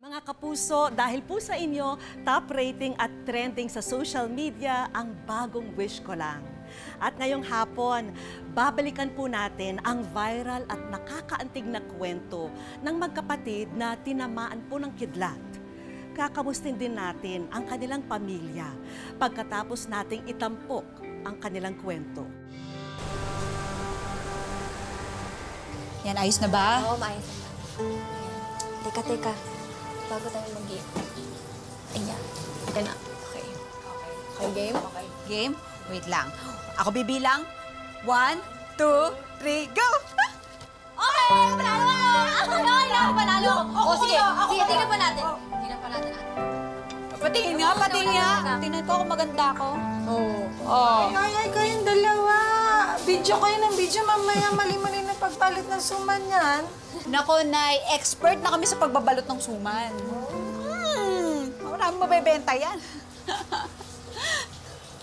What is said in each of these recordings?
Mga kapuso, dahil po sa inyo, top rating at trending sa social media ang bagong Wish Ko Lang. At ngayong hapon, babalikan po natin ang viral at nakakaantig na kwento ng magkapatid na tinamaan po ng kidlat. Kakamustin din natin ang kanilang pamilya pagkatapos nating itampok ang kanilang kwento. Yan, ayos na ba? Oo, maayos na. Teka. Bago tayo mag-game. Ayan. Ito na. Okay. Okay, game? Okay. Game? Wait lang. Ako bibilang. 1, 2, 3, go! Okay! Panalo! Ako panalo! O, sige. Sige, tingnan pa natin. Tingnan pa natin. Patingin nga. Tingnan ko kung maganda ako. Oh. Ay, kayong dalawa. Video kayo ng video. Mamaya mali-mali na pagpalit ng suman yan. Nako, Nay, expert na kami sa pagbabalot ng suman. Marami mabebenta yan.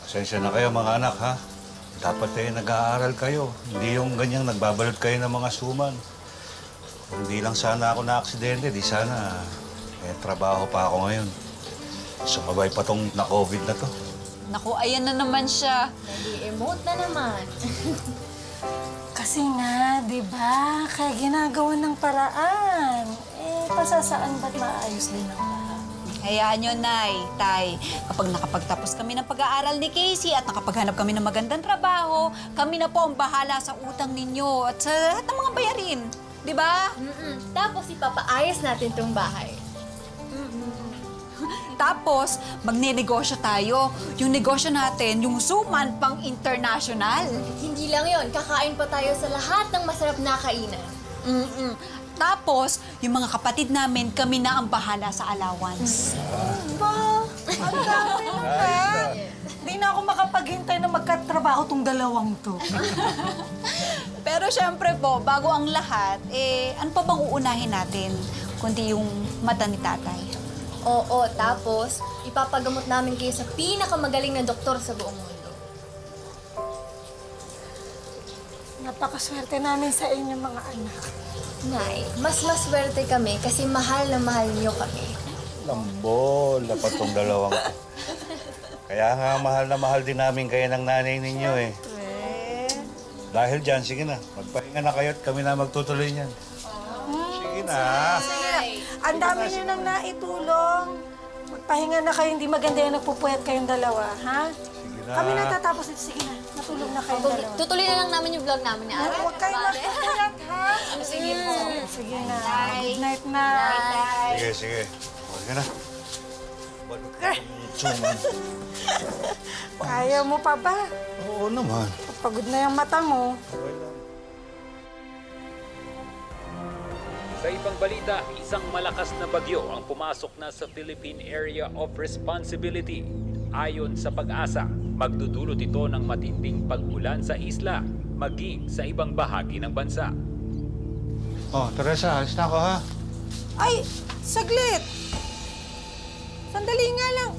Pasensya na kayo mga anak, ha? Dapat nag-aaral kayo. Hindi yung ganyang nagbabalot kayo ng mga suman. Kung di lang sana ako na-aksidente, di sana trabaho pa ako ngayon. Sumabay pa tong na-COVID na to. Naku, ayan na naman siya. Nag-i-emote na naman. Kasi nga, di ba? Kaya ginagawa ng paraan. Pasasaan ba't maayos din ang lahat? Hayaan nyo, Nay, Tay. Kapag nakapagtapos kami ng pag-aaral ni Casey at nakapaghanap kami ng magandang trabaho, kami na po ang bahala sa utang ninyo at sa lahat ng mga bayarin. Di ba? Tapos ipapaayos natin tong bahay. Tapos, magne-negosyo tayo. Yung negosyo natin, yung suman pang international. Hindi lang yon, kakain pa tayo sa lahat ng masarap na kainan. Tapos, yung mga kapatid namin, kami na ang bahala sa allowance. Ba? Ang dami naman. Hindi na ako makapaghintay na magkatrabaho tong dalawang to. Pero syempre po, bago ang lahat, ano pa bang uunahin natin? Kundi yung mata ni tatay. Oo, tapos ipapagamot namin kayo sa pinakamagaling na doktor sa buong mundo. Napakaswerte namin sa inyo mga anak. Nay, mas maswerte kami kasi mahal na mahal niyo kami. Lambol na pa tong dalawang to. Kaya nga mahal na mahal din namin kayo ng nanay ninyo Dahil dyan, sige na. Magpahinga na kayo at kami na magtutuloy niyan. Sige na. Ang dami niyo nang naitulong. Magpahinga na kayo, hindi maganda yung nagpupuyat kayong dalawa, ha? Sige na. Kami natatapos ito. Sige na, matulog na kayong dalawa. Tutuloy na lang namin yung vlog namin ni Ate. Huwag kayong magpupuyat, ha? Sige po. Sige na. Good night na. Sige. Huwag na. Suman. Kaya mo pa ba? Oo naman. Pagod na yung mata mo. Sa ibang balita, isang malakas na bagyo ang pumasok na sa Philippine Area of Responsibility. Ayon sa Pag-asa, magdudulot ito ng matinding pag-ulan sa isla, maging sa ibang bahagi ng bansa. Oh, Teresa, alis na ako, ha? Ay, saglit! Sandali nga lang.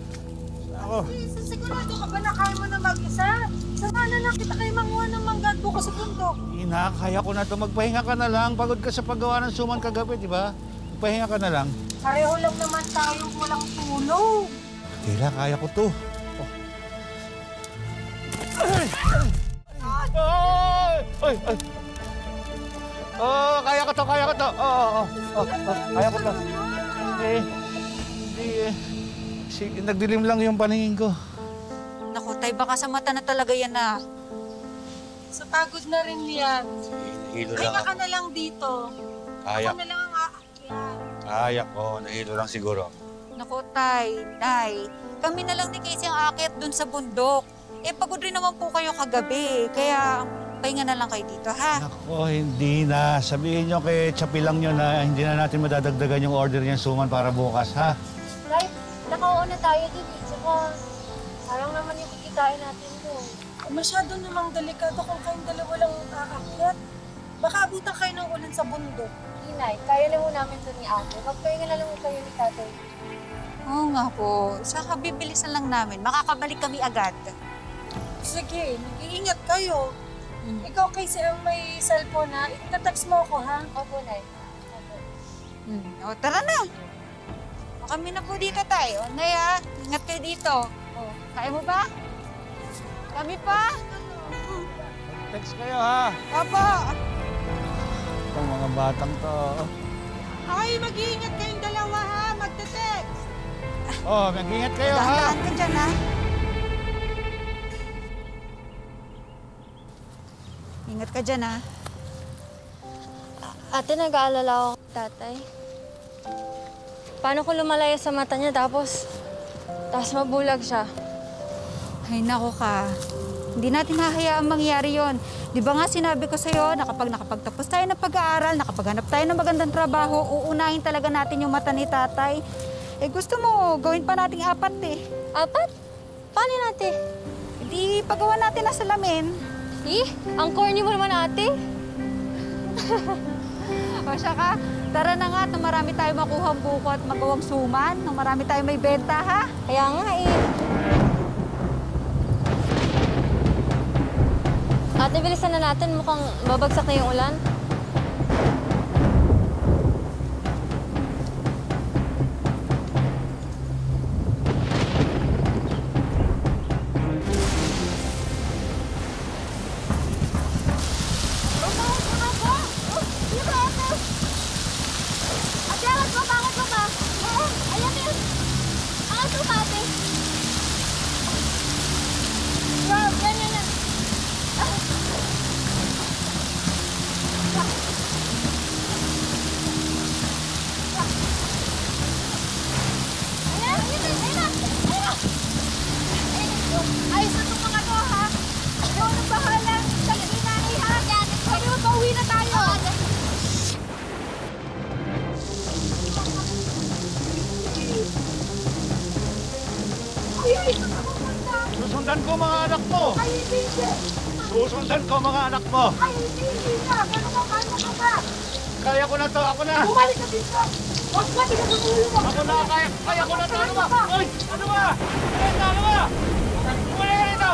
Ako. Sigurado ka ba na kaya mo na mag-isa? Samahan na lang kita kayo manguha ng mangga ko sa bundok. Ina, kaya ko na to. Magpahinga ka na lang. Pagod ka sa paggawa ng suman kagabi, di ba? Magpahinga ka na lang. Pareho lang naman tayo walang tulog. Tila, kaya ko to. Oh. Ay! Oh, kaya ko to. Oh. Kaya ko to. Sige, nagdilim lang yung paningin ko. Naku, Tay, baka sa mata na talaga yan na. Sa pagod na rin yan. Nahilo lang Kaya ako. ka na lang dito. Kaya. Ako na lang ang aakyat. Kaya ko. Nahilo lang siguro. Naku, Tay, Nay, kami na lang ni Casey ang aakyat dun sa bundok. Pagod rin naman po kayo kagabi, kaya pahinga na lang kayo dito, ha? Ako, hindi na. Sabihin nyo kay Chapi lang nyo na hindi na natin madadagdagan yung order niyang suman para bukas, ha? Right? Nakauuna tayo dun eh. Tsaka, parang naman yung kikitain natin doon. Masyado namang delikado kung kayong dalawa lang aakyat. Baka abutan kayo ng ulan sa bundok. Inay, kaya lang mo namin ito ni Ate. Magpahinga na lang mo kayo ni Tatay. Oo nga po. Saka bibilisan lang namin. Makakabalik kami agad. Sige, mag-iingat kayo. Ikaw kasi ang may cellphone ha. Itatext mo ako ha. Opo, Nay. Opo. O, tara na. Kami na po dito, tay. O, Nay, ha? Ingat kayo dito. O, kaya mo ba? Kami pa? Text kayo, ha? Opo. Itong mga batang to. Ay, mag-iingat kayong dalawa, ha? Magte-text. Oh, mag-ingat kayo, ha? Dahan-dahan ka dyan, ha? Ingat ka dyan, ha? Ate, nag-aalala ako kay tatay. Paano kung lumalaya sa mata niya tapos mabulag siya? Ay, nako ka. Hindi natin hahayaang mangyari yon. Di ba nga sinabi ko sa'yo na kapag nakapagtapos tayo ng pag-aaral, nakapaghanap tayo ng magandang trabaho, uunahin talaga natin yung mata ni tatay. Eh gusto mo, gawin pa nating 4 eh. 4? Paano natin? Hindi pagawa natin na salamin. Ang corny mo naman, ate. O siya ka, tara na nga at marami tayo makuhang buko at magawang suman, nang marami tayo may benta, ha? Kaya nga eh. Ate, bilisan na natin. Mukhang babagsak na yung ulan. Susundan ko mga anak mo! Susundan ko mga anak mo! Ay, hindi na! Gano'n ka ba? Kaya ko na to! Ako na! Bumalik ka dito! Huwag ka, tingnan mo ulo mo! Ako na! Kaya ko na to! Ano ba? Uy! Ano ba? Ano ba? Bumalik ka rito!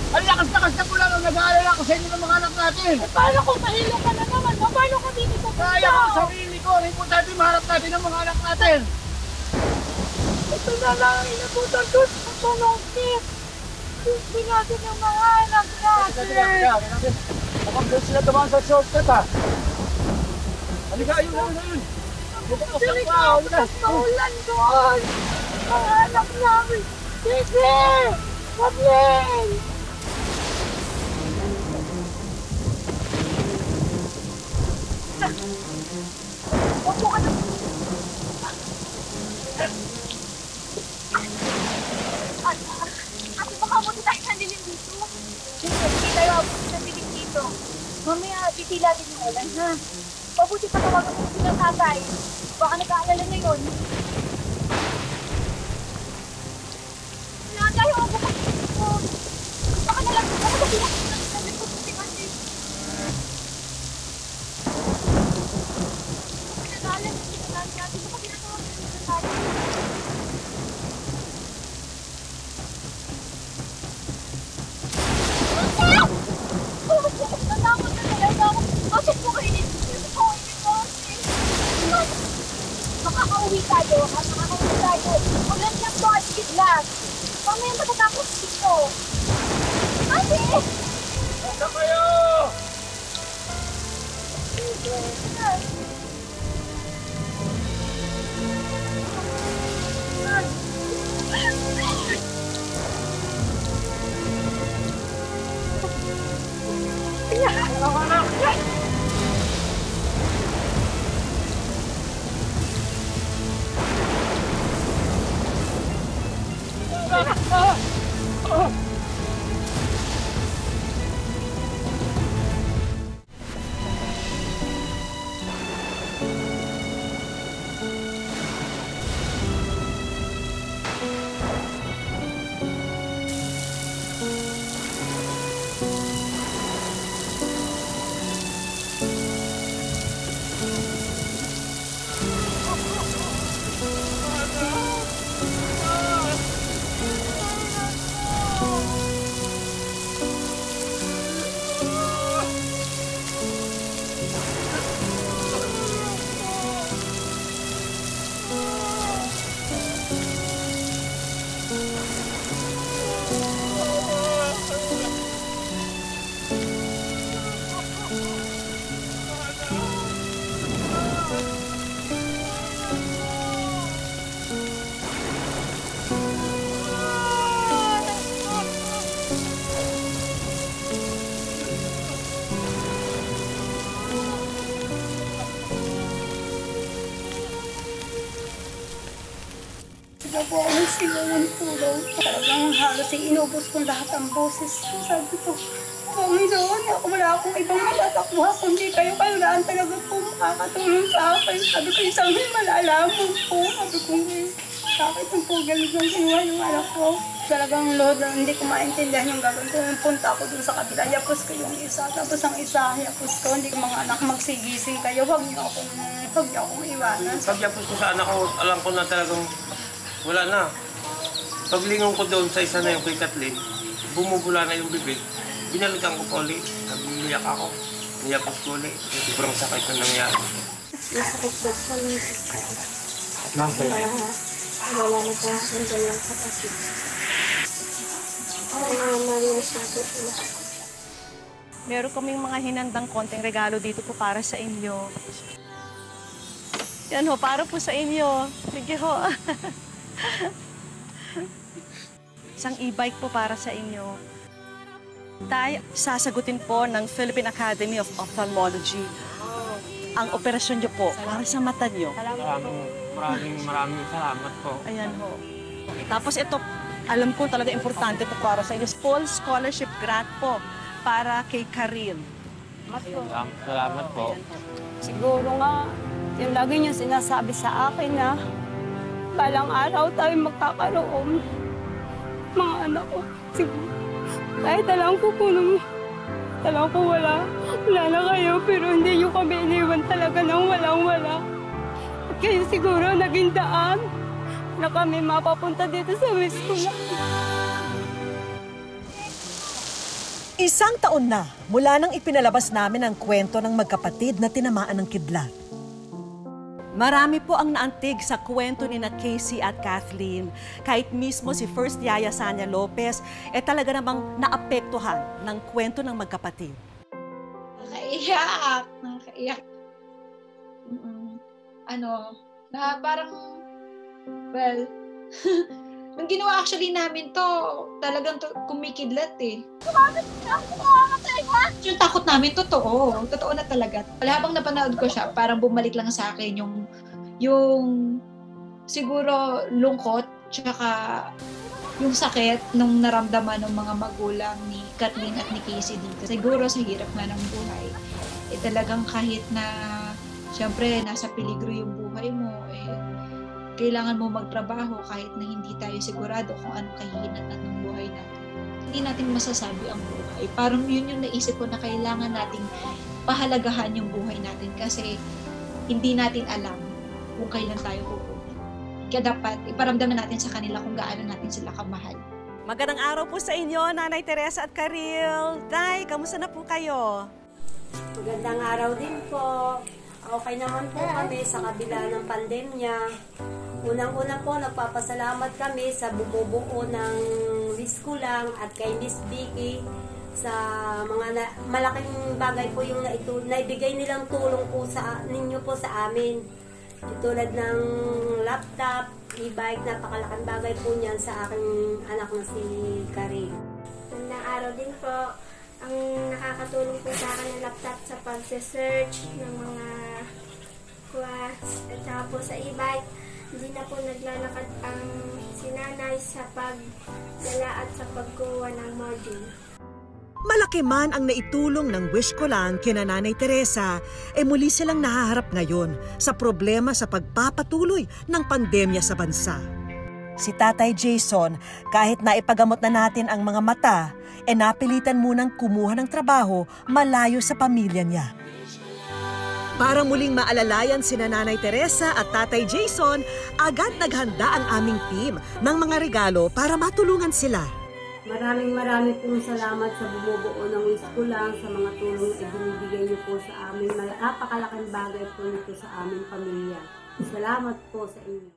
Ang lakas-lakas na pula nung nag-aalala ko sa inyo ng mga anak natin. Paano kung mahilo ka na naman? Paano ka dito sa puso? Kaya ko sarili ko. Ang importante maharap natin ang mga anak natin. Ito na lang ang inabutan ko sa panungkit. Gusto natin yung mga anak natin. Mukhang doon sila dumaan sa shortcut ha. Halika, ayun. Halika, bukas na ulan doon. Mga anak namin. Sige! Pabling! Huwag mo ka na. Ate, baka mo tayo nandilim dito. Hindi tayo abutin ng dilim dito. Mamaya, titila din yung ulan, ha? Mabuti pa tawagan mo silang tatay. Baka nag-aalala na yun. Wala tayo abutin dito. Baka nalang ako na pinakita ng sabi ko sa tingati. Nag-aalala na sila natin. Baka pinatawagan na sila tatay. Natakot na talaga ako. Bakit mo kainin? Makakauwi tayo, ha? Makakauwi tayo. Huwag lang siyang to at kidlat. Mamaya matatapos dito. Ate! Basta kayo! Sila po ako ng sila ng tulong. Talagang halos inubos ko lahat ang boses ko. Sabi ko, Panginoon, wala akong ibang matatakbuha kundi kayo lang talaga po makakatulong sa akin. Sabi ko, isang malalaman po. Sabi ko, bakit yung po galing ng kinuha yung anak ko? Talagang load na hindi ko maintindihan yung gagawin ko. Punta ako dun sa kabila, yapos ko yung isa. Tapos ang isa, yapos ko, hindi ko mga anak magsigising kayo. Huwag niyo akong iwanan. Pag yapos ko sa anak ko, alam ko na talagang wala na. Paglingon ko doon sa isa na yung kay Kathleen, bumubula na yung bibig. Binalikan ko po ulit. Nabiyak ako. Niyapos ko ulit. Sobrang sakit na nangyari. Masakit po sa misis ko. Ma'am, Wala na po akong dalawang kapatid. Malinis na po sila. Meron kaming mga hinandang konting regalo dito po para sa inyo. Yan ho, para po sa inyo. Sige ho. Isang e-bike po para sa inyo. Tay, sasagutin po ng Philippine Academy of Ophthalmology ang operasyon niyo po para sa mata niyo. Maraming salamat po. Ayan ho. Tapos ito, alam ko talaga importante ito para sa inyo. Full scholarship grant po para kay Karil. Salamat po. Siguro nga, yung lagi niyo sinasabi sa akin na balang araw tayo magkakaroon. Mga anak ko, siguro. Kahit alam ko wala na kayo, pero hindi niyo kami iniwan talaga ng walang-wala. At kayo siguro naging daan na kami mapapunta dito sa Wisco na. Isang taon na mula nang ipinalabas namin ang kwento ng magkapatid na tinamaan ng kidlat. Marami po ang naantig sa kwento ni na Casey at Kathleen. Kahit mismo si First Yaya Sanya Lopez, talaga namang naapektuhan ng kwento ng magkapatid. Nakakaiyak. Parang, well, nung ginawa actually namin to, talagang kumikidlat eh. Yung takot namin, totoo na talaga. Habang napanood ko siya, parang bumalik lang sa akin yung siguro lungkot, tsaka yung sakit nung naramdaman ng mga magulang ni Kathleen at ni Casey dito. Siguro sa hirap nga ng buhay, talagang kahit na siyempre nasa peligro yung buhay mo, kailangan mo magtrabaho kahit na hindi tayo sigurado kung anong kahihinatnan ng buhay natin. Hindi natin masasabi ang buhay. Parang yun yung naisip ko na kailangan nating pahalagahan yung buhay natin kasi hindi natin alam kung kailan tayo pupunta. Kaya dapat iparamdam natin sa kanila kung gaano natin sila kamahal. Magandang araw po sa inyo, Nanay Teresa at Karil. Nay, kamusta na po kayo? Magandang araw din po. Okay naman po kami sa kabila ng pandemya. Unang-una po, nagpapasalamat kami sa bumubuo ng Wish Ko Lang at kay Miss Vicky sa mga malaking bagay po yung naibigay nilang tulong po sa ninyo po sa amin. Tulad ng laptop, e-bike, napakalaking bagay po niyan sa aking anak na si Karin. Magandang araw din po. Ang nakakatulong po sa akin ng laptop sa pag-search ng mga quest at saka po sa e-bike. Hindi na po naglalakad ang sinanay sa pagdala at sa pagkuha ng module. Malaki man ang naitulong ng Wish Ko Lang kina Nanay Teresa, muli silang nahaharap ngayon sa problema sa pagpapatuloy ng pandemya sa bansa. Si Tatay Jason, kahit naipagamot na natin ang mga mata, napilitan munang kumuha ng trabaho malayo sa pamilya niya. Para muling maalalayan sina Nanay Teresa at Tatay Jason, agad naghanda ang aming team ng mga regalo para matulungan sila. Maraming pong salamat sa bumubuo ng Wish Ko Lang, sa mga tulong na ibinibigay niyo po sa amin. Napakalaking bagay po nito sa aming pamilya. Salamat po sa inyo.